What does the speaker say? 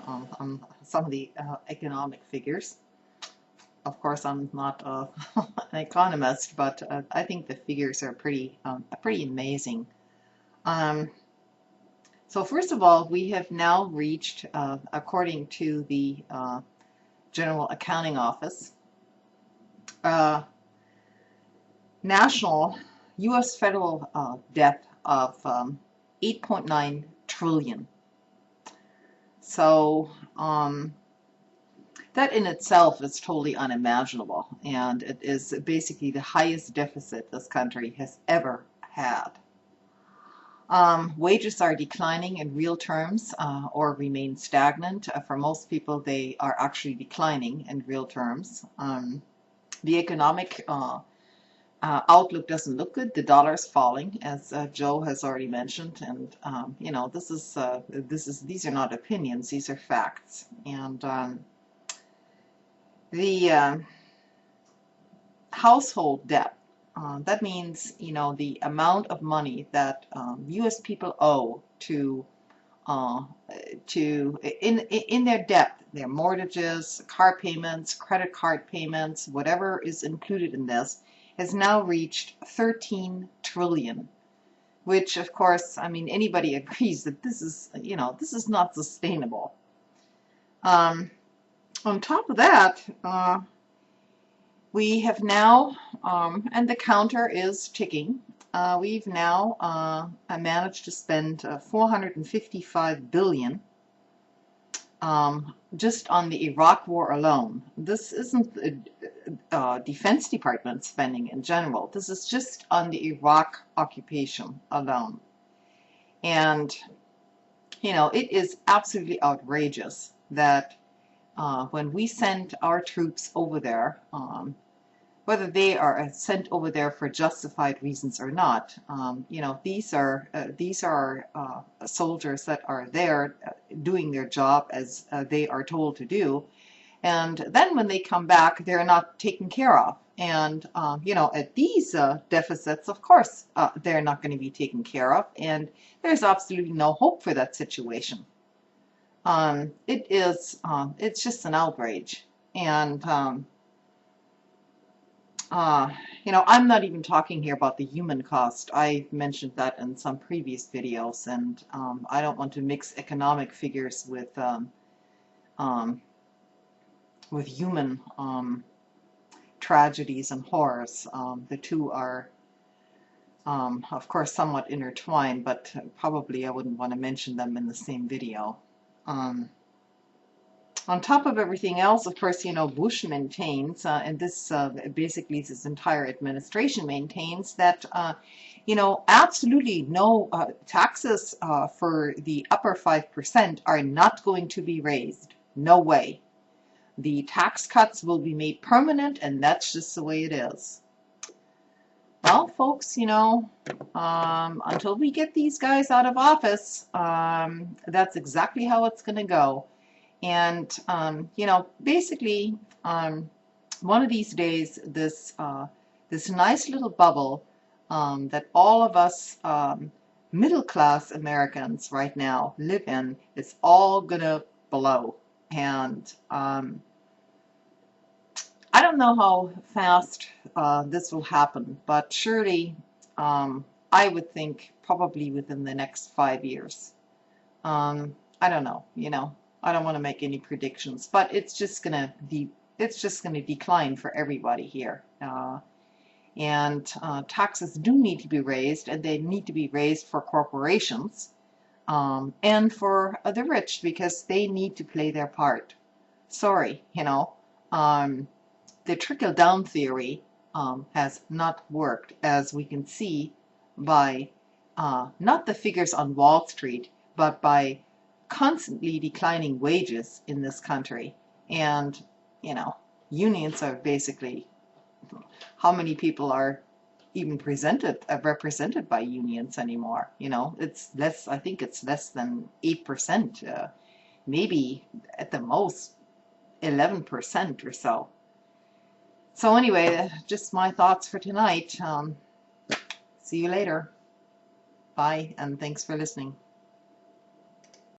on some of the economic figures. Of course, I'm not an economist, but I think the figures are pretty amazing. Um, so first of all, we have now reached, according to the General Accounting Office, uh, national U.S. federal debt of 8.9 trillion. So that in itself is totally unimaginable, and it is basically the highest deficit this country has ever had. Wages are declining in real terms or remain stagnant. For most people, they are actually declining in real terms. The economic outlook doesn't look good. The dollar's falling, as Joe has already mentioned, and you know, these are not opinions; these are facts. And the household debt. That means, you know, the amount of money that U.S. people owe uh, in their debt, their mortgages, car payments, credit card payments, whatever is included in this, has now reached 13 trillion, which, of course, I mean, anybody agrees that this is, you know, this is not sustainable. On top of that, we have now, and the counter is ticking, we've now managed to spend 455 billion just on the Iraq war alone. This isn't the Defense Department spending in general. This is just on the Iraq occupation alone. And, you know, it is absolutely outrageous that when we send our troops over there, whether they are sent over there for justified reasons or not, you know, these are soldiers that are there doing their job as they are told to do, and then when they come back, they're not taken care of. And you know, at these deficits, of course, they're not going to be taken care of, and there's absolutely no hope for that situation. It's just an outrage, and you know, I'm not even talking here about the human cost. I mentioned that in some previous videos, and I don't want to mix economic figures with human tragedies and horrors. The two are, of course, somewhat intertwined, but probably I wouldn't want to mention them in the same video. On top of everything else, of course, you know, Bush maintains, and this basically his entire administration maintains, that, you know, absolutely no taxes for the upper 5% are not going to be raised. No way. The tax cuts will be made permanent, and that's just the way it is. Well, folks, you know, until we get these guys out of office, that's exactly how it's going to go. And, you know, basically, one of these days, this nice little bubble that all of us middle-class Americans right now live in is all going to blow. And I don't know how fast this will happen, but surely I would think probably within the next 5 years. I don't know, you know. I don't want to make any predictions, but it's just gonna decline for everybody here. And taxes do need to be raised, and they need to be raised for corporations and for the rich, because they need to play their part. Sorry, you know, the trickle-down theory has not worked, as we can see by not the figures on Wall Street, but by constantly declining wages in this country. And, you know, unions are basically, how many people are even represented by unions anymore? You know, it's less, I think it's less than 8%, maybe at the most 11% or so. So anyway, just my thoughts for tonight. See you later. Bye, and thanks for listening.